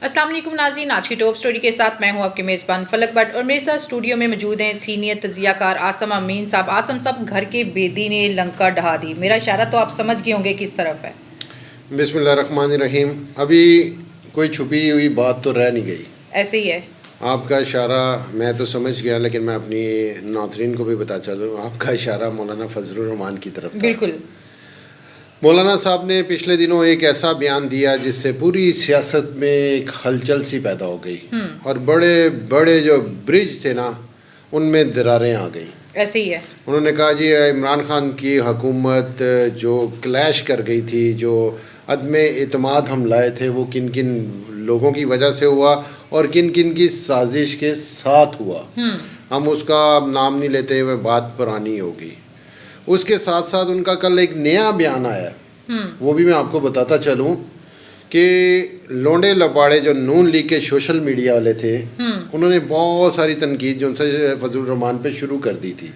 अस्सलाम वालेकुम नाज़रीन, आज की टॉप स्टोरी के साथ मैं हूं आपके मेज़बान फलक भट्ट और मेरे साथ स्टूडियो में मौजूद हैं सीनियर तजियाकार आसम अमीन साहब। आसम साहब, घर के बेदी ने लंका ढहा दी। मेरा इशारा तो आप समझ गए होंगे किस तरफ है। बिस्मिल्लाहिर्रहमानिर्रहीम। अभी कोई छुपी हुई बात तो रह नहीं गई, ऐसे ही है। आपका इशारा मैं तो समझ गया, लेकिन मैं अपनी नाज़रीन को भी बता चलूँ, आपका इशारा मौलाना फजलुर रहमान की तरफ था। बिल्कुल। मौलाना साहब ने पिछले दिनों एक ऐसा बयान दिया जिससे पूरी सियासत में एक हलचल सी पैदा हो गई और बड़े बड़े जो ब्रिज थे ना, उनमें दरारें आ गई। ऐसे ही है। उन्होंने कहा जी इमरान खान की हुकूमत जो क्लैश कर गई थी, जो अदम एतमाद हम लाए थे, वो किन किन लोगों की वजह से हुआ और किन किन की साजिश के साथ हुआ। हम उसका नाम नहीं लेते हुए, बात पुरानी होगी। उसके साथ साथ उनका कल एक नया बयान आया, वो भी मैं आपको बताता चलूँ कि लोंडे लपाड़े जो नून लीग के सोशल मीडिया वाले थे, उन्होंने बहुत सारी तनकीद जो उनसे फजलुर रहमान पे शुरू कर दी थी,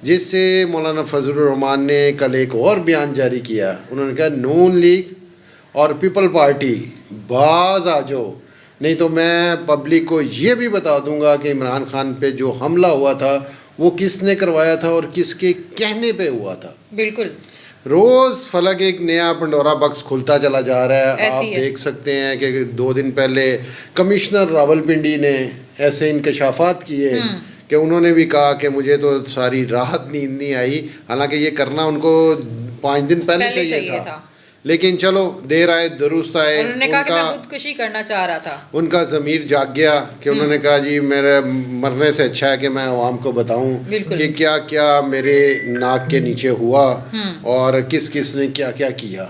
जिससे मौलाना फजलुर रहमान ने कल एक और बयान जारी किया। उन्होंने कहा नून लीग और पीपल पार्टी बाज आ जाओ, नहीं तो मैं पब्लिक को ये भी बता दूंगा कि इमरान खान पे जो हमला हुआ था वो किसने करवाया था और किसके कहने पे हुआ था। बिल्कुल। रोज़ फलक एक नया पंडोरा बक्स खुलता चला जा रहा है। आप है। देख सकते हैं कि 2 दिन पहले कमिश्नर रावलपिंडी ने ऐसे इंकशाफात किए कि उन्होंने भी कहा कि मुझे तो सारी राहत नींद नहीं आई, हालांकि ये करना उनको 5 दिन पहले चाहिए था। लेकिन चलो देर आए दुरुस्त आए। उन्होंने कहा कि मैं खुदकुशी करना चाह रहा था। उनका ज़मीर जाग गया कि उन्होंने कहा जी मेरे मरने से अच्छा है कि मैं आवाम को बताऊं कि क्या क्या मेरे नाक के नीचे हुआ और किस किस ने क्या क्या किया।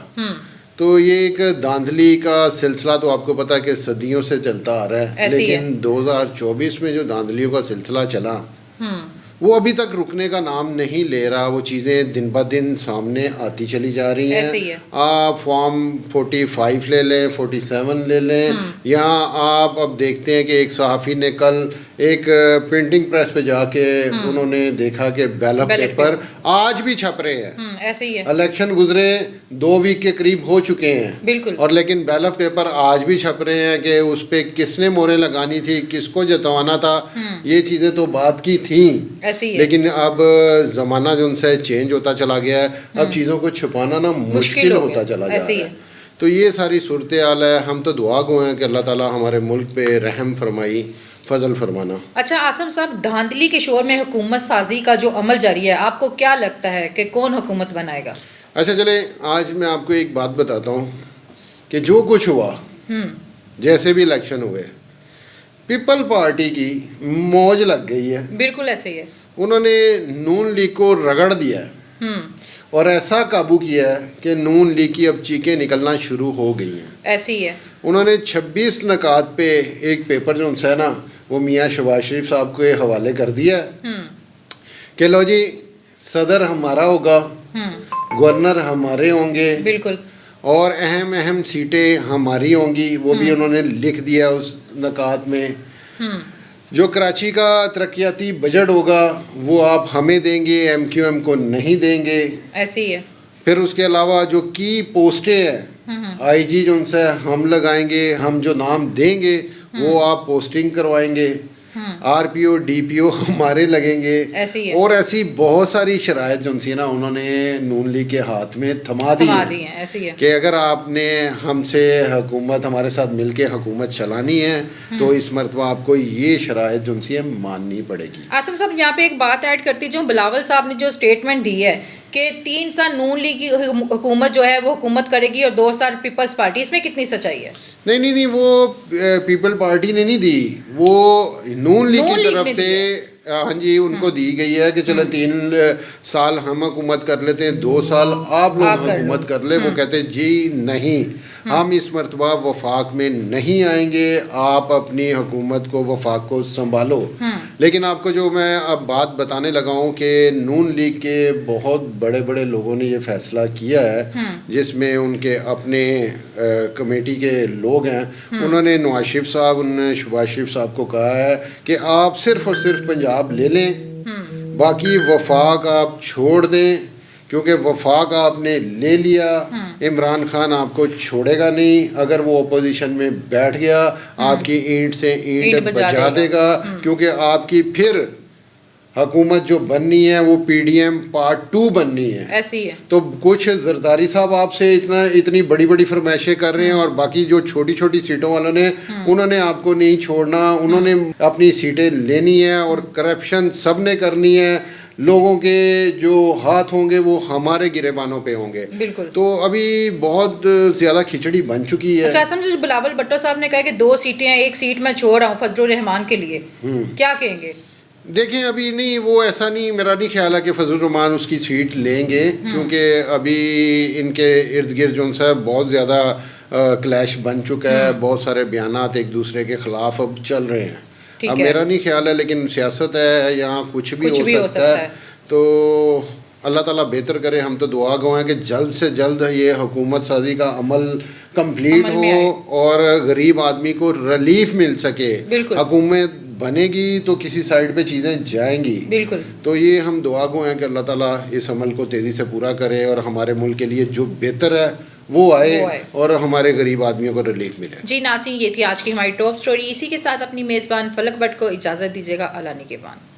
तो ये एक धांधली का सिलसिला तो आपको पता है कि सदियों से चलता आ रहा है, लेकिन 2024 में जो धांधलियों का सिलसिला चला वो अभी तक रुकने का नाम नहीं ले रहा। वो चीज़ें दिन ब दिन सामने आती चली जा रही हैं। आप फॉर्म 45 ले लें, 47 ले लें, यहाँ आप अब देखते हैं कि एक सहाफ़ी ने कल एक प्रिंटिंग प्रेस पे जाके उन्होंने देखा कि बैलेट पेपर आज भी छप रहे हैं। ऐसे ही है। इलेक्शन गुजरे 2 वीक के करीब हो चुके हैं। बिल्कुल। और लेकिन बैलेट पेपर आज भी छप रहे हैं कि उस पर किसने मोहरें लगानी थी, किसको जतवाना था, ये चीज़ें तो बात की थी। ऐसे ही है। लेकिन अब ज़माना जो उनसे चेंज होता चला गया है, अब चीज़ों को छुपाना ना मुश्किल होता चला जा रहा है। तो ये सारी सूरत हाल है। हम तो दुआ गो हैं कि अल्लाह ताला हमारे मुल्क पे रहम फरमाई, फजल फरमाना। अच्छा आसम साहब, धांधली के शोर में हुकूमत साजी का जो अमल जारी है, आपको क्या लगता है कि कौन हुकूमत बनाएगा? अच्छा चले, आज मैं आपको एक बात बताता हूँ कि जो कुछ हुआ, जैसे भी इलेक्शन हुए, पीपल पार्टी की मौज लग गई है। बिल्कुल ऐसे ही है। उन्होंने नून लीग को रगड़ दिया है और ऐसा काबू किया है कि नून लीग की अब चीखें निकलना शुरू हो गई हैं। ऐसे ही है। उन्होंने 26 नकात पे एक पेपर जो है ना, वो मियाँ शहबाज शरीफ साहब के हवाले कर दिया कि लो जी सदर हमारा होगा, गवर्नर हमारे होंगे, बिल्कुल, और अहम अहम सीटें हमारी होंगी। वो भी उन्होंने लिख दिया उस नकात में। जो कराची का तरक्याती बजट होगा वो आप हमें देंगे, MQM को नहीं देंगे। ऐसे ही है। फिर उसके अलावा जो की पोस्टें हैं IG जो उनसे हम लगाएंगे, हम जो नाम देंगे वो आप पोस्टिंग करवाएंगे, RPO DPO हमारे लगेंगे। ऐसे ही है। और ऐसी बहुत सारी शराइत जो सी ना उन्होंने नून लीग के हाथ में थमा दी है। ऐसे ही है कि अगर आपने हमसे हुकूमत हमारे साथ मिलके हुकूमत चलानी है तो इस मरतबा आपको ये शराइत जो सी है माननी पड़ेगी। आसम साहब, यहाँ पे एक बात ऐड करती जो बिलावल साहब ने जो स्टेटमेंट दी है कि 3 साल नून लीग की हुकूमत जो है वो हुकूमत करेगी और 2 साल पीपल्स पार्टी, इसमें कितनी सच्चाई है? नहीं, वो पीपल पार्टी ने नहीं दी, वो नून लीग की तरफ से हाँ जी उनको दी गई है कि चलो 3 साल हम हुकूमत कर लेते हैं, 2 साल आप लोग हुकूमत कर ले। वो कहते जी नहीं, हम इस मरतबा वफाक में नहीं आएंगे, आप अपनी हुकूमत को वफाक को संभालो। लेकिन आपको जो मैं अब बात बताने लगा हूँ कि नून लीग के बहुत बड़े बड़े लोगों ने ये फैसला किया है, जिसमें उनके अपने कमेटी के लोग हैं। उन्होंने नवाज शरीफ साहब, उन्होंने शहबाज शरीफ साहब को कहा है कि आप सिर्फ और सिर्फ पंजाब ले लें, बाकी वफाक आप छोड़ दें, کیونکہ وفاق آپ نے لے لیا، عمران خان آپ کو چھوڑے گا نہیں، اگر وہ اپوزیشن میں بیٹھ گیا آپ کی اینٹ سے اینٹ بجا دے گا، کیونکہ آپ کی پھر حکومت جو بننی ہے وہ پی ڈی ایم پارٹ 2 بننی ہے. ایسی ہے. تو کچھ زرداری صاحب آپ سے اتنی بڑی بڑی فرمائشیں کر رہے ہیں، اور باقی جو چھوٹی چھوٹی سیٹوں والوں نے انہوں نے آپ کو نہیں چھوڑنا، انہوں نے اپنی سیٹیں لینی ہیں، اور کرپشن سب نے کرنی ہے. لوگوں کے جو ہاتھ ہوں گے وہ ہمارے گریبانوں پہ ہوں گے. بالکل. تو ابھی بہت زیادہ کھچڑی بن چکی ہے. اچھا اسم جو بلاول بھٹو صاحب نے کہا کہ 2 سیٹیں ہیں، 1 سیٹ میں چھوڑ رہا ہوں فضل الرحمان کے لیے، کیا کہیں گے؟ دیکھیں ابھی نہیں، وہ ایسا نہیں، میرا نہیں خیال ہے کہ فضل الرحمان اس کی سیٹ لیں گے، کیونکہ ابھی ان کے ارد گرد جو ہے بہت زیادہ کلیش بن چکا ہے، بہت سارے بیانات ایک دوسرے کے خلاف اب چل رہے ہیں. اب میرا نہیں خیال ہے، لیکن سیاست ہے، یہاں کچھ بھی ہو سکتا ہے. تو اللہ تعالیٰ بہتر کرے. ہم تو دعا گو ہیں کہ جلد سے جلد یہ حکومت سازی کا عمل کمپلیٹ ہو اور غریب آدمی کو ریلیف مل سکے. حکومت بنے گی تو کسی سائڈ پہ چیزیں جائیں گی. بالکل. تو یہ ہم دعا گو ہیں کہ اللہ تعالیٰ اس عمل کو تیزی سے پورا کرے اور ہمارے ملک کے لیے جو بہتر ہے وہ آئے اور ہمارے غریب آدمیوں کو ریلیف ملے. جی ناظرین، یہ تھی آج کی ہماری ٹاپ سٹوری. اسی کے ساتھ اپنی میزبان فلک بٹ کو اجازت دیجیے گا. اللہ نگہبان.